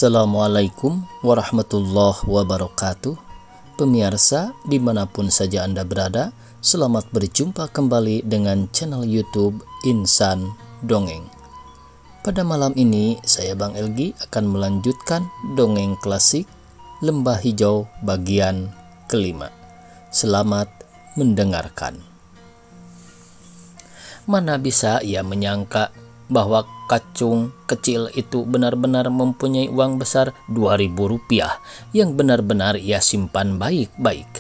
Assalamualaikum warahmatullahi wabarakatuh. Pemirsa dimanapun saja Anda berada, selamat berjumpa kembali dengan channel YouTube Insan Dongeng. Pada malam ini saya Bang Elgi akan melanjutkan dongeng klasik Lembah Hijau bagian kelima. Selamat mendengarkan. Mana bisa ia menyangka bahwa kacung kecil itu benar-benar mempunyai uang besar 2.000 rupiah yang benar-benar ia simpan baik-baik.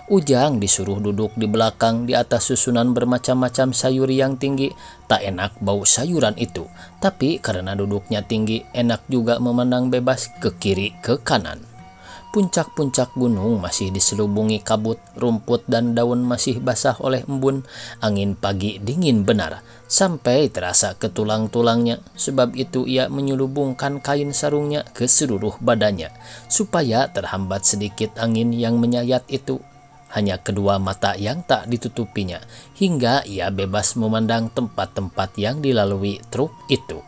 Ujang disuruh duduk di belakang di atas susunan bermacam-macam sayur yang tinggi. Tak enak bau sayuran itu, tapi karena duduknya tinggi, enak juga memandang bebas ke kiri ke kanan. Puncak-puncak gunung masih diselubungi kabut, rumput dan daun masih basah oleh embun. Angin pagi dingin benar, sampai terasa ke tulang-tulangnya. Sebab itu ia menyelubungkan kain sarungnya ke seluruh badannya, supaya terhambat sedikit angin yang menyayat itu. Hanya kedua mata yang tak ditutupinya, hingga ia bebas memandang tempat-tempat yang dilalui truk itu.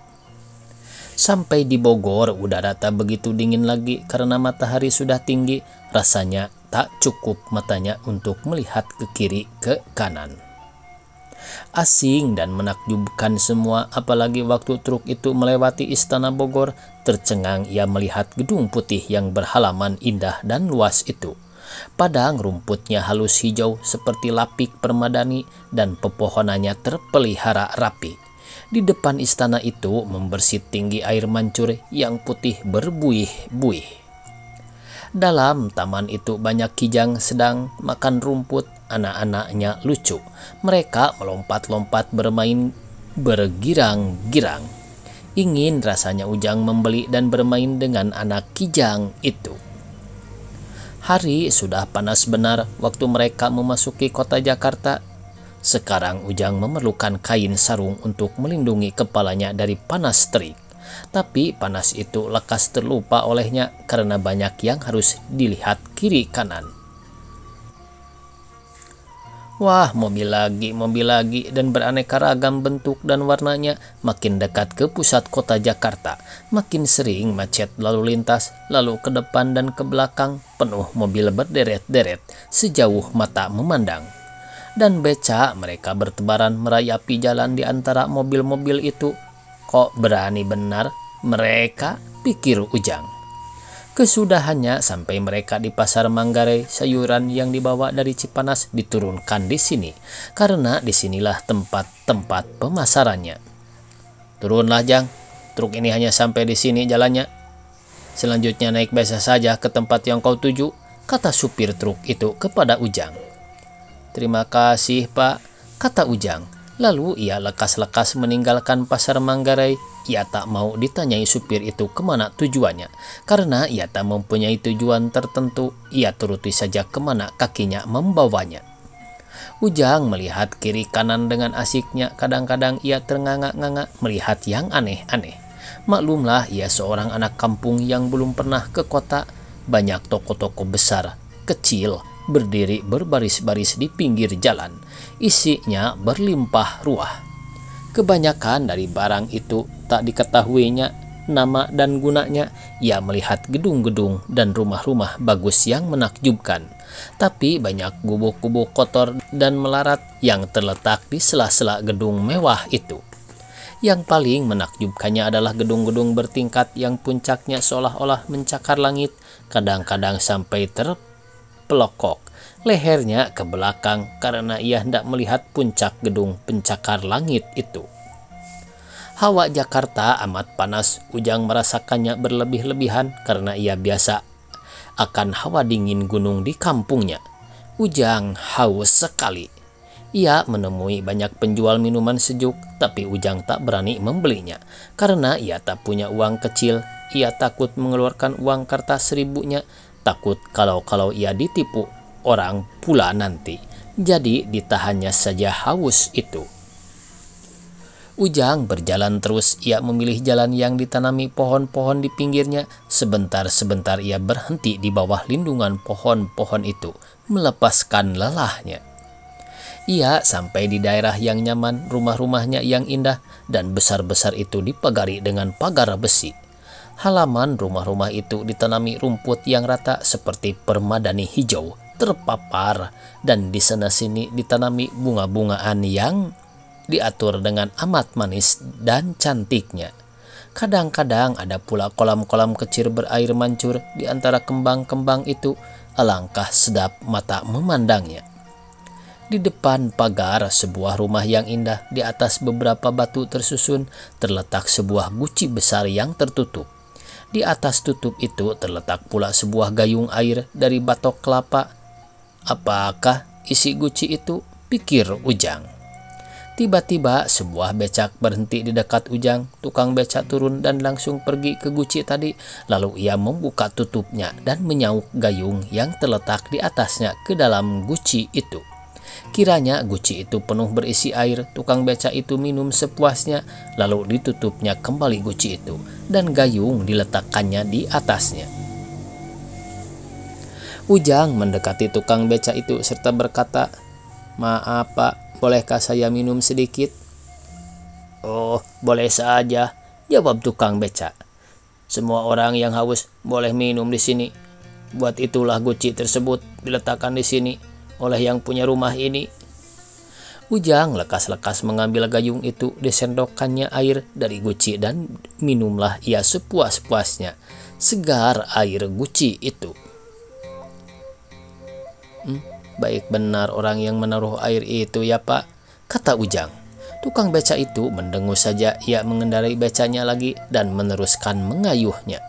Sampai di Bogor, udara tak begitu dingin lagi karena matahari sudah tinggi. Rasanya tak cukup matanya untuk melihat ke kiri ke kanan. Asing dan menakjubkan semua, apalagi waktu truk itu melewati Istana Bogor. Tercengang ia melihat gedung putih yang berhalaman indah dan luas itu. Padang rumputnya halus hijau seperti lapik permadani dan pepohonannya terpelihara rapi. Di depan istana itu membersih tinggi air mancur yang putih berbuih-buih. Dalam taman itu banyak kijang sedang makan rumput. Anak-anaknya lucu. Mereka melompat-lompat bermain bergirang-girang. Ingin rasanya Ujang membeli dan bermain dengan anak kijang itu. Hari sudah panas benar waktu mereka memasuki kota Jakarta. Sekarang Ujang memerlukan kain sarung untuk melindungi kepalanya dari panas terik. Tapi panas itu lekas terlupa olehnya karena banyak yang harus dilihat kiri kanan. Wah, mobil lagi dan beraneka ragam bentuk dan warnanya. Makin dekat ke pusat kota Jakarta, makin sering macet lalu lintas, lalu ke depan dan ke belakang penuh mobil berderet-deret sejauh mata memandang. Dan beca mereka bertebaran merayapi jalan di antara mobil-mobil itu. Kok berani benar mereka, pikir Ujang. Kesudahannya sampai mereka di pasar Manggarai, sayuran yang dibawa dari Cipanas diturunkan di sini, karena disinilah tempat-tempat pemasarannya. Turunlah Jang, truk ini hanya sampai di sini jalannya. Selanjutnya naik biasa saja ke tempat yang kau tuju, kata supir truk itu kepada Ujang. Terima kasih Pak, kata Ujang. Lalu ia lekas-lekas meninggalkan pasar Manggarai. Ia tak mau ditanyai supir itu kemana tujuannya, karena ia tak mempunyai tujuan tertentu. Ia turuti saja kemana kakinya membawanya. Ujang melihat kiri kanan dengan asiknya. Kadang-kadang ia ternganga-nganga melihat yang aneh-aneh. Maklumlah ia seorang anak kampung yang belum pernah ke kota. Banyak toko-toko besar, kecil, berdiri berbaris-baris di pinggir jalan. Isinya berlimpah ruah. Kebanyakan dari barang itu tak diketahuinya nama dan gunanya. Ia melihat gedung-gedung dan rumah-rumah bagus yang menakjubkan. Tapi banyak gubuk-gubuk kotor dan melarat yang terletak di sela-sela gedung mewah itu. Yang paling menakjubkannya adalah gedung-gedung bertingkat yang puncaknya seolah-olah mencakar langit. Kadang-kadang sampai pelokok lehernya ke belakang karena ia hendak melihat puncak gedung pencakar langit itu. Hawa Jakarta amat panas. Ujang merasakannya berlebih-lebihan karena ia biasa akan hawa dingin gunung di kampungnya. Ujang haus sekali. Ia menemui banyak penjual minuman sejuk, tapi Ujang tak berani membelinya karena ia tak punya uang kecil. Ia takut mengeluarkan uang kertas 1.000-nya. Takut kalau ia ditipu orang pula nanti. Jadi ditahannya saja haus itu. Ujang berjalan terus. Ia memilih jalan yang ditanami pohon-pohon di pinggirnya. Sebentar-sebentar ia berhenti di bawah lindungan pohon-pohon itu, melepaskan lelahnya. Ia sampai di daerah yang nyaman. Rumah-rumahnya yang indah dan besar-besar itu dipagari dengan pagar besi. Halaman rumah-rumah itu ditanami rumput yang rata seperti permadani hijau terpapar, dan di sana-sini ditanami bunga-bungaan yang diatur dengan amat manis dan cantiknya. Kadang-kadang ada pula kolam-kolam kecil berair mancur di antara kembang-kembang itu. Alangkah sedap mata memandangnya. Di depan pagar sebuah rumah yang indah, di atas beberapa batu tersusun, terletak sebuah guci besar yang tertutup. Di atas tutup itu terletak pula sebuah gayung air dari batok kelapa. Apakah isi guci itu? Pikir Ujang. Tiba-tiba sebuah becak berhenti di dekat Ujang. Tukang becak turun dan langsung pergi ke guci tadi. Lalu ia membuka tutupnya dan menyauk gayung yang terletak di atasnya ke dalam guci itu. Kiranya guci itu penuh berisi air. Tukang becak itu minum sepuasnya, lalu ditutupnya kembali guci itu, dan gayung diletakkannya di atasnya. Ujang mendekati tukang becak itu serta berkata, "Maaf Pak, bolehkah saya minum sedikit?" "Oh, boleh saja," jawab tukang becak. "Semua orang yang haus boleh minum di sini. Buat itulah guci tersebut diletakkan di sini oleh yang punya rumah ini." Ujang lekas-lekas mengambil gayung itu, disendokkannya air dari guci, dan minumlah ia sepuas-puasnya. Segar air guci itu. Baik benar orang yang menaruh air itu ya Pak," kata Ujang. Tukang becak itu mendengus saja. Ia mengendarai becaknya lagi dan meneruskan mengayuhnya.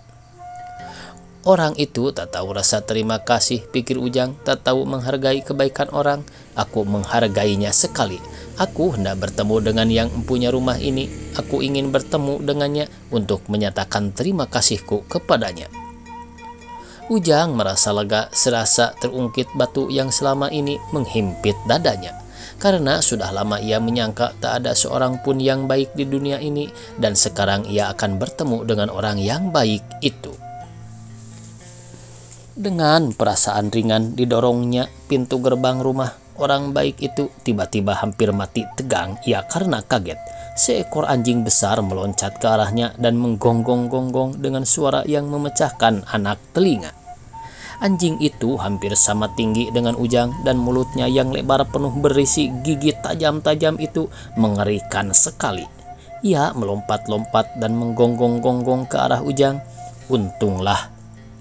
Orang itu tak tahu rasa terima kasih, pikir Ujang, tak tahu menghargai kebaikan orang. Aku menghargainya sekali. Aku hendak bertemu dengan yang mempunyai rumah ini. Aku ingin bertemu dengannya untuk menyatakan terima kasihku kepadanya. Ujang merasa lega, serasa terungkit batu yang selama ini menghimpit dadanya. Karena sudah lama ia menyangka tak ada seorang pun yang baik di dunia ini, dan sekarang ia akan bertemu dengan orang yang baik itu. Dengan perasaan ringan didorongnya pintu gerbang rumah orang baik itu. Tiba-tiba hampir mati tegang ia karena kaget. Seekor anjing besar meloncat ke arahnya dan menggonggong-gonggong dengan suara yang memecahkan anak telinga. Anjing itu hampir sama tinggi dengan Ujang, dan mulutnya yang lebar penuh berisi gigi tajam-tajam itu mengerikan sekali. Ia melompat-lompat dan menggonggong-gonggong ke arah Ujang. Untunglah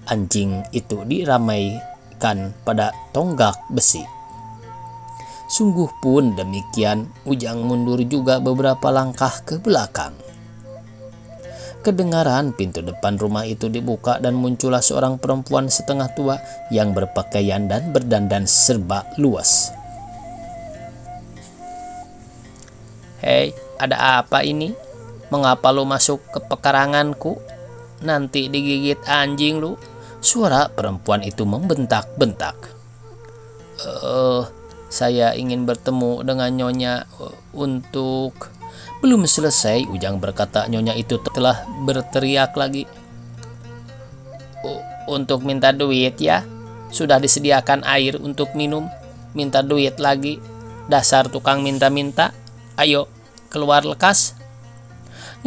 anjing itu diramaikan pada tonggak besi. Sungguh pun demikian, Ujang mundur juga beberapa langkah ke belakang. Kedengaran pintu depan rumah itu dibuka dan muncullah seorang perempuan setengah tua yang berpakaian dan berdandan serba luas. "Hei, ada apa ini? Mengapa lu masuk ke pekaranganku? Nanti digigit anjing lu," suara perempuan itu membentak-bentak. Saya ingin bertemu dengan Nyonya untuk..." Belum selesai Ujang berkata, Nyonya itu telah berteriak lagi. "Untuk minta duit ya? Sudah disediakan air untuk minum. Minta duit lagi. Dasar tukang minta-minta. Ayo, keluar lekas."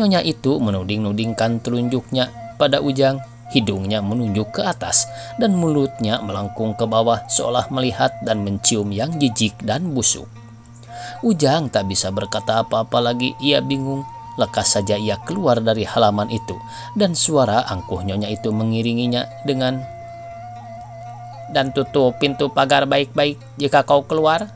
Nyonya itu menuding-nudingkan telunjuknya pada Ujang. Hidungnya menunjuk ke atas dan mulutnya melengkung ke bawah seolah melihat dan mencium yang jijik dan busuk. Ujang tak bisa berkata apa-apa lagi. Ia bingung. Lekas saja ia keluar dari halaman itu, dan suara angkuh Nyonya itu mengiringinya dengan, "Dan tutup pintu pagar baik-baik jika kau keluar."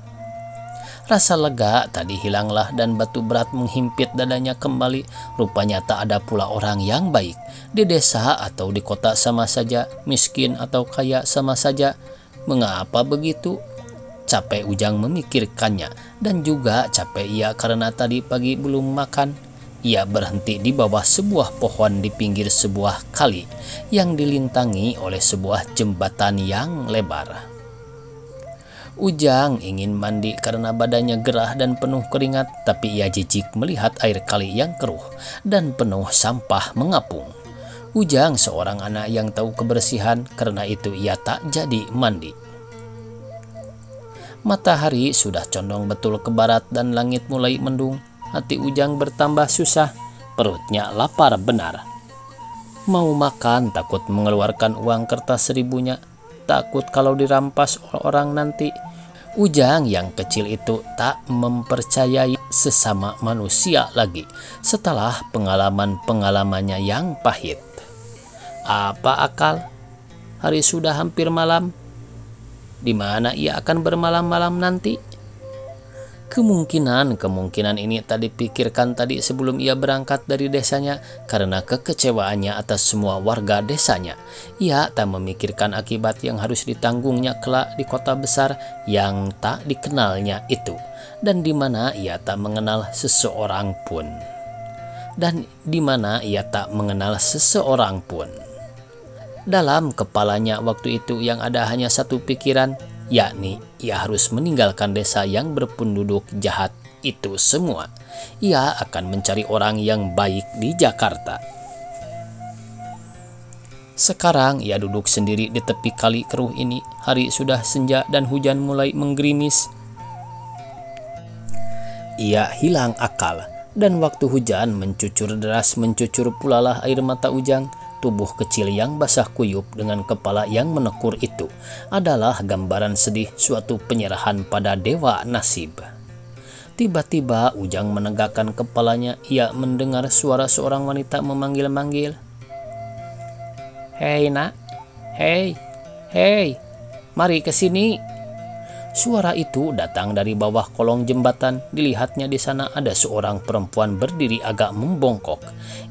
Rasa lega tadi hilanglah dan batu berat menghimpit dadanya kembali. Rupanya tak ada pula orang yang baik. Di desa atau di kota sama saja, miskin atau kaya sama saja. Mengapa begitu? Capek Ujang memikirkannya, dan juga capek ia karena tadi pagi belum makan. Ia berhenti di bawah sebuah pohon di pinggir sebuah kali yang dilintangi oleh sebuah jembatan yang lebar. Ujang ingin mandi karena badannya gerah dan penuh keringat, tapi ia jijik melihat air kali yang keruh dan penuh sampah mengapung. Ujang seorang anak yang tahu kebersihan, karena itu ia tak jadi mandi. Matahari sudah condong betul ke barat dan langit mulai mendung. Hati Ujang bertambah susah, perutnya lapar benar. Mau makan takut mengeluarkan uang kertas seribunya, takut kalau dirampas orang nanti. Ujang yang kecil itu tak mempercayai sesama manusia lagi setelah pengalaman-pengalamannya yang pahit. Apa akal? Hari sudah hampir malam. Di mana ia akan bermalam-malam nanti? Kemungkinan ini tak dipikirkan tadi sebelum ia berangkat dari desanya karena kekecewaannya atas semua warga desanya. Ia tak memikirkan akibat yang harus ditanggungnya kelak di kota besar yang tak dikenalnya itu, dan di mana ia tak mengenal seseorang pun. Dalam kepalanya waktu itu yang ada hanya satu pikiran, yakni ia harus meninggalkan desa yang berpenduduk jahat itu semua. Ia akan mencari orang yang baik di Jakarta. Sekarang ia duduk sendiri di tepi kali keruh ini. Hari sudah senja dan hujan mulai menggerimis. Ia hilang akal, dan waktu hujan mencucur deras mencucur pulalah air mata Ujang. Tubuh kecil yang basah kuyup dengan kepala yang menekur itu adalah gambaran sedih suatu penyerahan pada dewa nasib. Tiba-tiba Ujang menegakkan kepalanya. Ia mendengar suara seorang wanita memanggil-manggil. "Hei nak, hei, mari ke sini." Suara itu datang dari bawah kolong jembatan. Dilihatnya di sana ada seorang perempuan berdiri agak membongkok.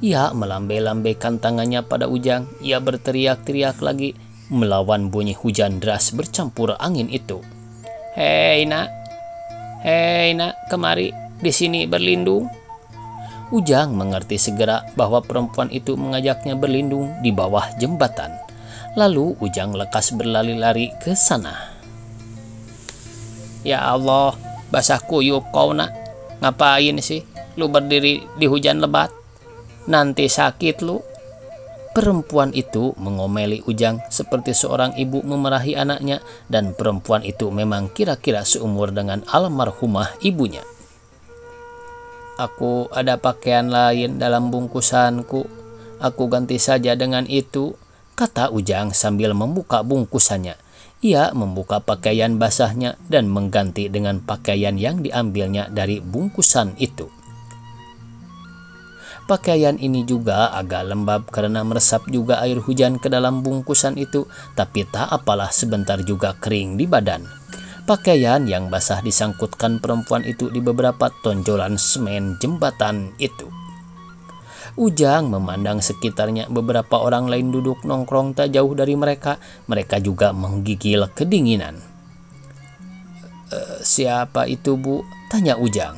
Ia melambai-lambaikan tangannya pada Ujang. Ia berteriak-teriak lagi melawan bunyi hujan deras bercampur angin itu. Hei nak, kemari, di sini berlindung." Ujang mengerti segera bahwa perempuan itu mengajaknya berlindung di bawah jembatan. Lalu Ujang lekas berlari-lari ke sana. "Ya Allah, basah kuyup kau nak. Ngapain sih lu berdiri di hujan lebat? Nanti sakit lu." Perempuan itu mengomeli Ujang seperti seorang ibu memarahi anaknya, dan perempuan itu memang kira-kira seumur dengan almarhumah ibunya. "Aku ada pakaian lain dalam bungkusanku. Aku ganti saja dengan itu," kata Ujang sambil membuka bungkusannya. Ia membuka pakaian basahnya dan mengganti dengan pakaian yang diambilnya dari bungkusan itu. Pakaian ini juga agak lembab karena meresap juga air hujan ke dalam bungkusan itu, tapi tak apalah sebentar juga kering di badan. Pakaian yang basah disangkutkan perempuan itu di beberapa tonjolan semen jembatan itu. Ujang memandang sekitarnya. Beberapa orang lain duduk nongkrong tak jauh dari mereka. Mereka juga menggigil kedinginan. "Siapa itu, Bu?" tanya Ujang.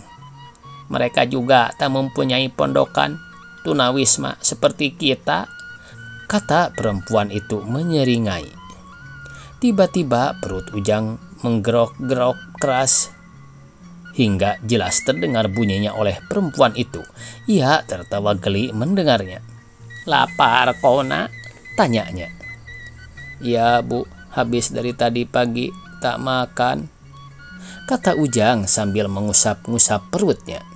"Mereka juga tak mempunyai pondokan tunawisma seperti kita," kata perempuan itu menyeringai. Tiba-tiba perut Ujang menggerok-gerok keras hingga jelas terdengar bunyinya oleh perempuan itu. Ia tertawa geli mendengarnya. "Lapar kau nak?" tanyanya. "Ya Bu, habis dari tadi pagi tak makan," kata Ujang sambil mengusap-ngusap perutnya.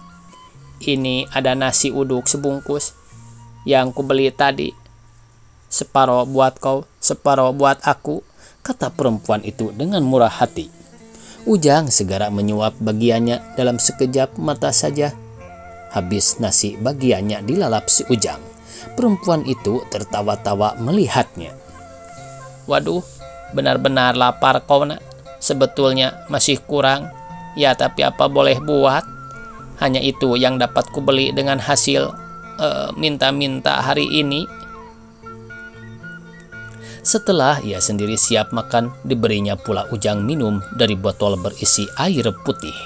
"Ini ada nasi uduk sebungkus yang kubeli tadi. Separuh buat kau, separuh buat aku," kata perempuan itu dengan murah hati. Ujang segera menyuap bagiannya dalam sekejap mata saja. Habis nasi bagiannya dilalap si Ujang. Perempuan itu tertawa-tawa melihatnya. "Waduh, benar-benar lapar kau nak. Sebetulnya masih kurang. Ya tapi apa boleh buat. Hanya itu yang dapat kubeli dengan hasil minta-minta hari ini." Setelah ia sendiri siap makan, diberinya pula Ujang minum dari botol berisi air putih.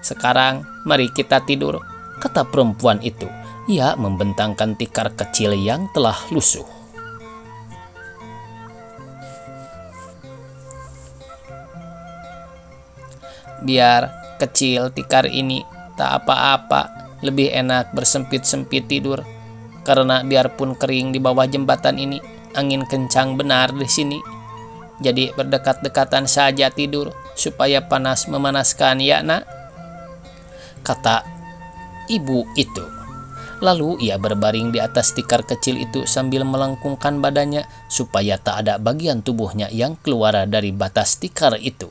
"Sekarang mari kita tidur," kata perempuan itu. Ia membentangkan tikar kecil yang telah lusuh. "Biar kecil tikar ini, tak apa-apa. Lebih enak bersempit-sempit tidur. Karena biarpun kering di bawah jembatan ini, angin kencang benar di sini. Jadi berdekat-dekatan saja tidur supaya panas memanaskan ya nak," kata ibu itu. Lalu ia berbaring di atas tikar kecil itu sambil melengkungkan badannya supaya tak ada bagian tubuhnya yang keluar dari batas tikar itu.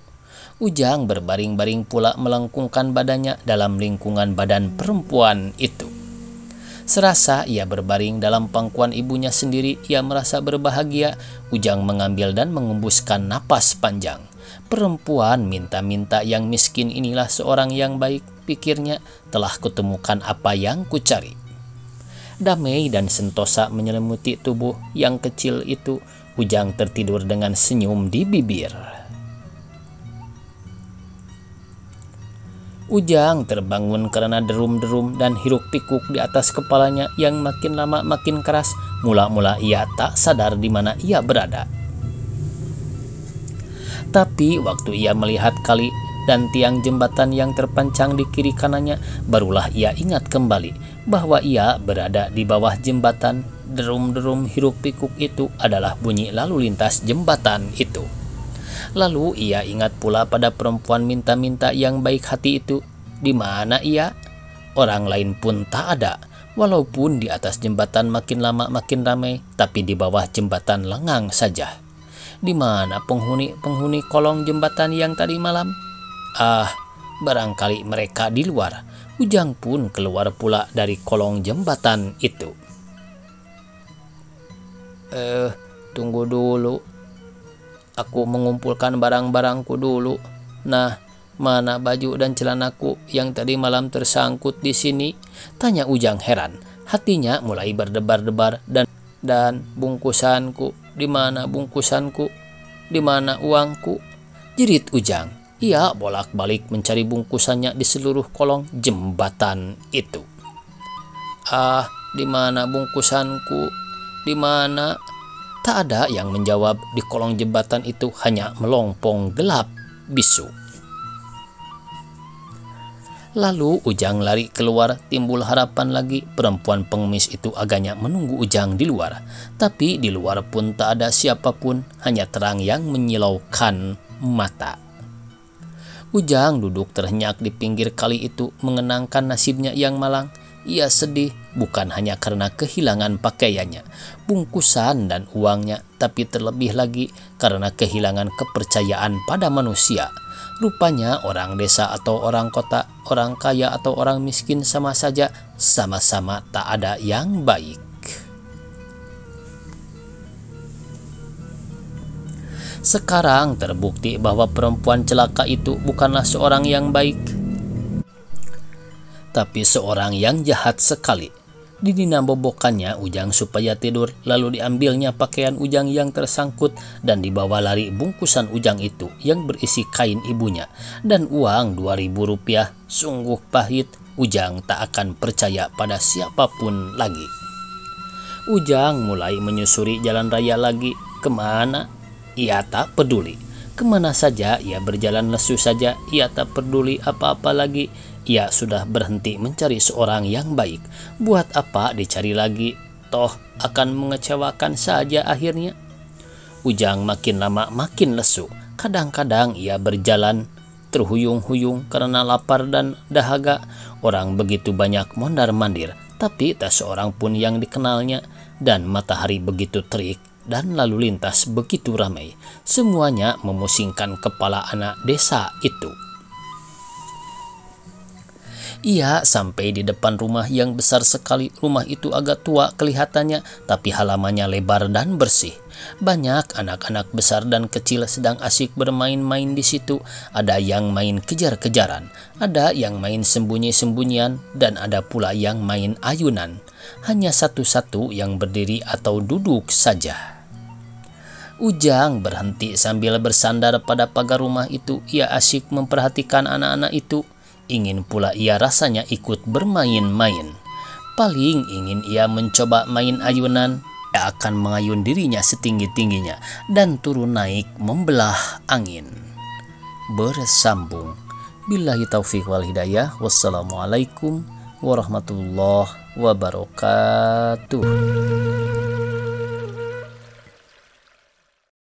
Ujang berbaring-baring pula melengkungkan badannya dalam lingkungan badan perempuan itu. Serasa ia berbaring dalam pangkuan ibunya sendiri, ia merasa berbahagia. Ujang mengambil dan mengembuskan napas panjang. Perempuan minta-minta yang miskin inilah seorang yang baik, pikirnya, telah kutemukan apa yang kucari. Damai dan sentosa menyelimuti tubuh yang kecil itu. Ujang tertidur dengan senyum di bibir. Ujang terbangun karena derum-derum dan hiruk-pikuk di atas kepalanya yang makin lama makin keras. Mula-mula ia tak sadar di mana ia berada. Tapi waktu ia melihat kali dan tiang jembatan yang terpancang di kiri kanannya, barulah ia ingat kembali bahwa ia berada di bawah jembatan. Derum-derum hiruk-pikuk itu adalah bunyi lalu lintas jembatan itu. Lalu ia ingat pula pada perempuan minta-minta yang baik hati itu. Di mana ia? Orang lain pun tak ada. Walaupun di atas jembatan makin lama makin ramai, tapi di bawah jembatan lengang saja. Di mana penghuni kolong jembatan yang tadi malam? Barangkali mereka di luar. Ujang pun keluar pula dari kolong jembatan itu. Tunggu dulu. Aku mengumpulkan barang-barangku dulu. Nah, mana baju dan celanaku yang tadi malam tersangkut di sini? Tanya Ujang heran. Hatinya mulai berdebar-debar dan bungkusanku, di mana bungkusanku? Di mana uangku? Jerit Ujang. Ia bolak-balik mencari bungkusannya di seluruh kolong jembatan itu. Di mana bungkusanku? Di mana? Tak ada yang menjawab. Di kolong jembatan itu hanya melompong gelap bisu. Lalu Ujang lari keluar. Timbul harapan lagi. Perempuan pengemis itu agaknya menunggu Ujang di luar. Tapi di luar pun tak ada siapapun. Hanya terang yang menyilaukan mata. Ujang duduk terhenyak di pinggir kali itu, mengenangkan nasibnya yang malang. Ia sedih bukan hanya karena kehilangan pakaiannya, bungkusan dan uangnya, tapi terlebih lagi karena kehilangan kepercayaan pada manusia. Rupanya orang desa atau orang kota, orang kaya atau orang miskin sama saja, sama-sama tak ada yang baik. Sekarang terbukti bahwa perempuan celaka itu bukanlah seorang yang baik, tapi seorang yang jahat sekali. Dinabobokannya Ujang supaya tidur, lalu diambilnya pakaian Ujang yang tersangkut dan dibawa lari bungkusan Ujang itu yang berisi kain ibunya dan uang 2.000 rupiah. Sungguh pahit, Ujang tak akan percaya pada siapapun lagi. Ujang mulai menyusuri jalan raya lagi. Kemana? Ia tak peduli. Kemana saja ia berjalan lesu saja, ia tak peduli apa-apa lagi. Ia sudah berhenti mencari seorang yang baik. Buat apa dicari lagi? Toh akan mengecewakan saja akhirnya. Ujang makin lama makin lesu. Kadang-kadang ia berjalan terhuyung-huyung karena lapar dan dahaga. Orang begitu banyak mondar-mandir, tapi tak seorang pun yang dikenalnya. Dan matahari begitu terik dan lalu lintas begitu ramai. Semuanya memusingkan kepala anak desa itu. Ia sampai di depan rumah yang besar sekali. Rumah itu agak tua kelihatannya, tapi halamannya lebar dan bersih. Banyak anak-anak besar dan kecil sedang asik bermain-main di situ. Ada yang main kejar-kejaran, ada yang main sembunyi-sembunyian, dan ada pula yang main ayunan. Hanya satu-satu yang berdiri atau duduk saja. Ujang berhenti sambil bersandar pada pagar rumah itu. Ia asyik memperhatikan anak-anak itu. Ingin pula ia rasanya ikut bermain-main. Paling ingin ia mencoba main ayunan. Ia akan mengayun dirinya setinggi-tingginya dan turun naik membelah angin. Bersambung. Billahi taufiq wal hidayah. Wassalamualaikum warahmatullahi wabarakatuh.